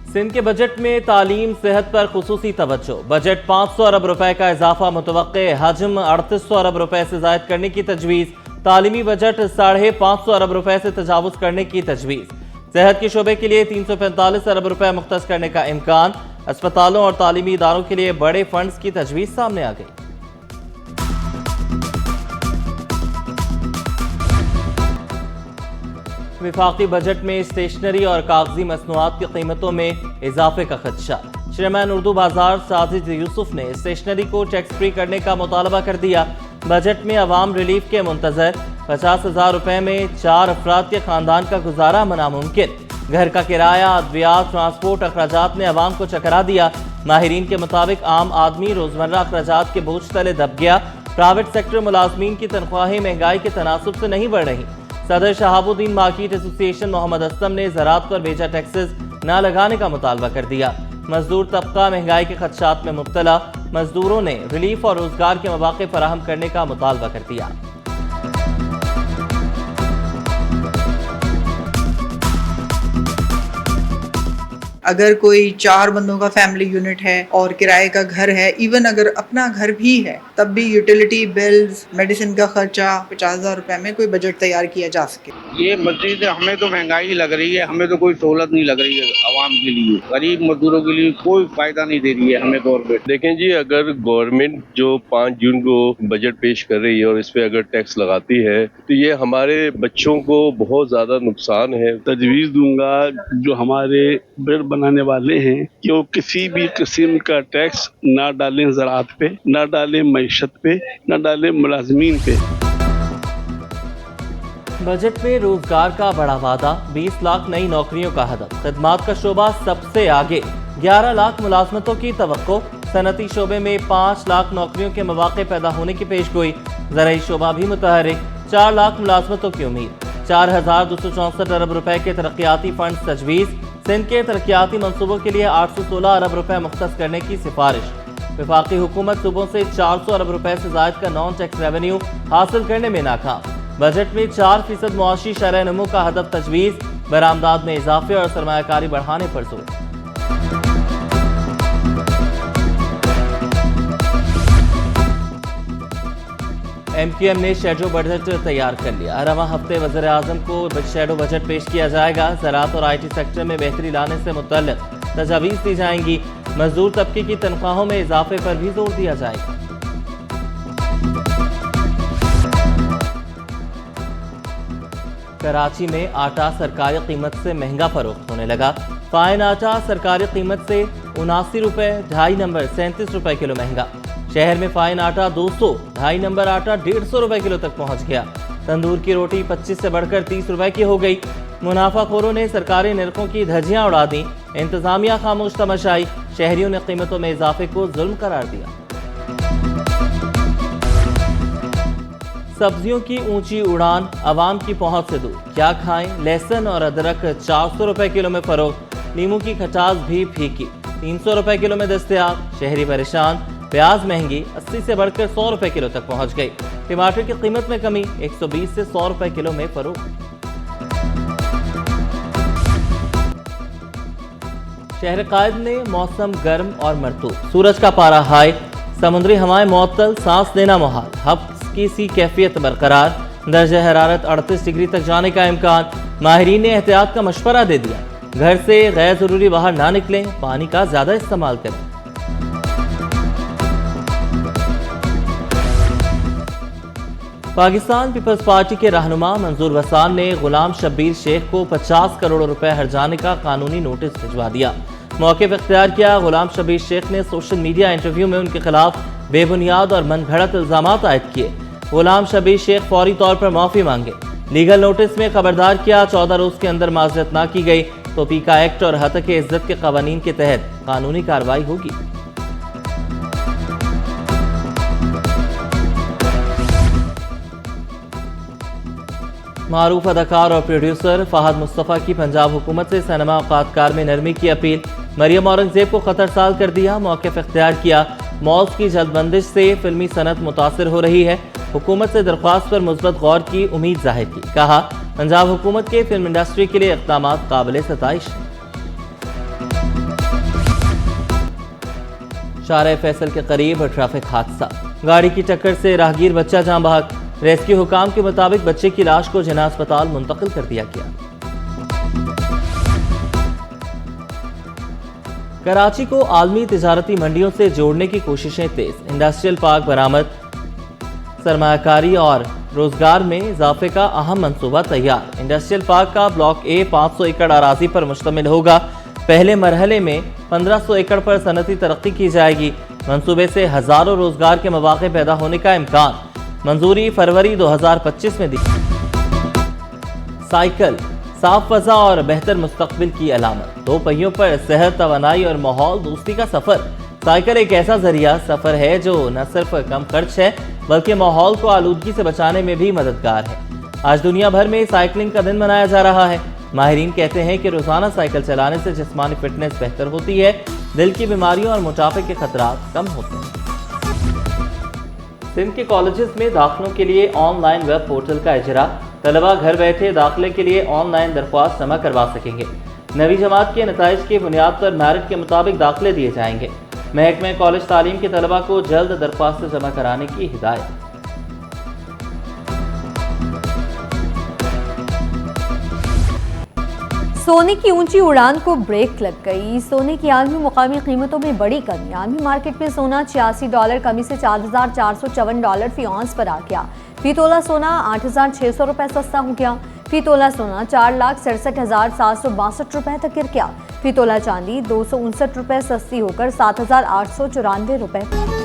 सिंध के बजट में तालीम सेहत पर खुसूसी तवज्जो। बजट 500 अरब रुपए का इजाफा मुतवक्के, हजम 3800 अरब रुपए से जायद करने की तजवीज़। तालीमी बजट 550 अरब रुपए से तजावुज करने की तजवीज़। सेहत के शोबे के लिए 345 अरब रुपए मुख्तस करने का इम्कान। अस्पतालों और तालीमी इदारों के लिए बड़े फंड्स की तजवीज़ सामने आ गई। विफाकी बजट में स्टेशनरी और कागजी मसनूआत की कीमतों में इजाफे का खदशा। चेयरमैन उर्दू बाजार साजिद यूसुफ ने स्टेशनरी को टैक्स फ्री करने का मुतालबा कर दिया। बजट में अवाम रिलीफ के मुंतजर 50,000 रुपए में 4 अफराद के खानदान का गुजारा नामुमकिन। घर का किराया, अद्वियात, ट्रांसपोर्ट अखराजात ने अवाम को चकरा दिया। माहिरीन के मुताबिक आम आदमी रोजमर्रा अखराजात के बोझ तले दब गया। प्राइवेट सेक्टर मुलाजमीन की तनख्वाहें महंगाई के तनासुब से नहीं बढ़ रही। सदर शहाबुद्दीन मार्केट एसोसिएशन मोहम्मद असलम ने ज़राअत पर बेजा टैक्सेस न लगाने का मुतालबा कर दिया। मजदूर तबका महंगाई के खदशात में मुब्तला। मजदूरों ने रिलीफ और रोजगार के मौके फराहम करने का मुतालबा कर दिया। अगर कोई 4 बंदों का फैमिली यूनिट है और किराए का घर है, इवन अगर अपना घर भी है, तब भी यूटिलिटी बिल्स, मेडिसिन का खर्चा 50,000 रुपए में कोई बजट तैयार किया जा सके। ये मजीद हमें तो महंगाई लग रही है, हमें तो कोई सहूलत नहीं लग रही है। आवाम के लिए, गरीब मजदूरों के लिए कोई फायदा नहीं दे रही है हमें गवर्नमेंट। देखें जी, अगर गवर्नमेंट जो 5 जून को बजट पेश कर रही है और इस पे अगर टैक्स लगाती है तो ये हमारे बच्चों को बहुत ज्यादा नुकसान है। तजवीज़ दूंगा जो हमारे बजट बनाने वाले हैं कि वो किसी भी किस्म का टैक्स ना डालें ज़राअत पे, ना डालें मईशत पे, ना डालें मुलाजमीन पे। बजट में रोजगार का बड़ा वादा, 20 लाख नई नौकरियों का हदफ। खिदमात का शोबा सबसे आगे, 11 लाख मुलाजमतों की तवक्को। सनती शोबे में 5 लाख नौकरियों के मौके पैदा होने की पेशगोई। ज़राई शोबा भी मुतहरिक, 4 लाख मुलाजमतों की उम्मीद। 4,264 अरब रुपए के तरक्याती फंड तजवीज़। सिंध के तरक्याती मंसूबों के लिए 816 अरब रुपए मुख्तस करने की सिफारिश। विफाकी हुकूमत सूबों से 400 अरब रुपए से जायद का नॉन टैक्स रेवेन्यू हासिल करने में नाकाम। बजट में 4% मुआशी शरह नमू का हदफ तजवीज़। बरामदात में इजाफे और सरमायाकारी बढ़ाने पर जोर। MQM ने शेडो बजट तैयार कर लिया। रवां हफ्ते वज़ीर आज़म को शेडो बजट पेश किया जाएगा। ज़राअत और IT सेक्टर में बेहतरी लाने से मुतल्लिक़ तजावीज़ दी जाएंगी। मजदूर तबके की तनख्वाहों में इजाफे पर भी जोर दिया जाएगा। कराची में आटा सरकारी कीमत से महंगा फरोख्त होने लगा। फाइन आटा सरकारी कीमत से 79 रुपए, 2.5 नंबर 37 रुपए किलो महंगा। शहर में फाइन आटा 200, 2.5 नंबर आटा 150 रुपए किलो तक पहुंच गया। तंदूर की रोटी 25 से बढ़कर 30 रुपए की हो गई। मुनाफाखोरों ने सरकारी निर्खों की धज्जियां उड़ा दी। इंतजामिया खामोश तमाशाई। शहरियों ने कीमतों में इजाफे को जुल्म करार दिया। सब्जियों की ऊंची उड़ान, अवाम की पहुंच से दूर। क्या खाएं? लहसुन और अदरक 400 रुपए किलो में फरोख्त। नींबू की खटास भी फीकी, 300 रुपए किलो में दस्तयाब। शहरी परेशान। प्याज महंगी, 80 से बढ़कर 100 रुपए किलो तक पहुंच गई। टमाटर की कीमत में कमी, 120 से 100 रुपए किलो में फरोख्त। शहर कायद में मौसम गर्म और मरतूब। सूरज का पारा हाई, समुद्री हवाएं मुअत्तल, सांस लेना मुहाल। हफ्स की सी कैफियत बरकरार। दर्जा हरारत 38 डिग्री तक जाने का इम्कान। माहिरीन ने एहतियात का मशवरा दे दिया। घर से गैर जरूरी बाहर ना निकलें, पानी का ज्यादा इस्तेमाल करें। पाकिस्तान पीपल्स पार्टी के रहनुमा मंजूर वसान ने गुलाम शब्बीर शेख को 50 करोड़ रुपए हर्जाने का कानूनी नोटिस भिजवा दिया। मौक़िफ़ इख्तियार किया। गुलाम शब्बीर शेख ने सोशल मीडिया इंटरव्यू में उनके खिलाफ बेबुनियाद और मनगढ़ंत इल्जामात आयद किए। गुलाम शब्बीर शेख फौरी तौर पर माफी मांगे। लीगल नोटिस में खबरदार किया 14 रोज के अंदर माजरत न की गई तो पीका एक्ट और हतक इज्जत के कवानीन के तहत कानूनी कार्रवाई होगी। मारूफ अदाकार और प्रोड्यूसर फहद मुस्तफ़ा की पंजाब हुकूमत से सिनेमा औकातकार में नरमी की अपील। मरियम औरंगजेब को खतरसाल कर दिया, मौक़िफ़ इख्तियार किया। मॉल्स की जल्दबंदिश से फिल्मी सनत मुतासिर हो रही है। हुकूमत से दरख्वास्त पर मुस्बत गौर की उम्मीद जाहिर की। कहा पंजाब हुकूमत के फिल्म इंडस्ट्री के लिए इक़दामात काबिल सताइश हैं। शाहराह फैसल के करीब ट्रैफिक हादसा, गाड़ी की टक्कर से राहगीर बच्चा जान बहक। रेस्क्यू हुकाम के मुताबिक बच्चे की लाश को जिना अस्पताल मुंतकिल कर दिया गया। कराची को आलमी तिजारती मंडियों से जोड़ने की कोशिशें तेज, इंडस्ट्रियल पार्क बरामद, सरमायाकारी और रोजगार में इजाफे का अहम मंसूबा तैयार। इंडस्ट्रियल पार्क का ब्लॉक ए 500 एकड़ अराजी पर मुश्तमिल होगा। पहले मरहले में 1500 एकड़ पर सनती तरक्की की जाएगी। मंसूबे से हजारों रोजगार के मौके पैदा होने का इम्कान। मंजूरी फरवरी 2025 में दी। साइकिल साफ फजा और बेहतर मुस्तकबिल की अलामत, दो पहियों पर सेहत, तवानाई और माहौल दोस्ती का सफर। साइकिल एक ऐसा जरिया सफर है जो न सिर्फ कम खर्च है बल्कि माहौल को आलूदगी से बचाने में भी मददगार है। आज दुनिया भर में साइकिलिंग का दिन मनाया जा रहा है। माहिरीन कहते हैं कि रोजाना साइकिल चलाने से जिस्मानी फिटनेस बेहतर होती है, दिल की बीमारियों और मोटापे के खतरात कम होते हैं। सिंध के कॉलेजेस में दाखिलों के लिए ऑनलाइन वेब पोर्टल का इजरा, तलबा घर बैठे दाखिले के लिए ऑनलाइन दरख्वास्त जमा करवा सकेंगे। नवी जमात के नताइज की बुनियाद पर मेरिट के मुताबिक दाखिले दिए जाएंगे। महकमे कॉलेज तालीम के तलबा को जल्द दरख्वास्त जमा कराने की हिदायत। सोने की ऊंची उड़ान को ब्रेक लग गई। सोने की आलमी मुकामी कीमतों में बड़ी कमी। आलमी मार्केट में सोना $86 कमी से $4,454 फी औंस पर आ गया। फी तोला सोना ₹8,600 सस्ता हो गया। फी तोला सोना $4,67,762 तक गिर गया। फी तोला चांदी ₹259 सस्ती होकर $7,894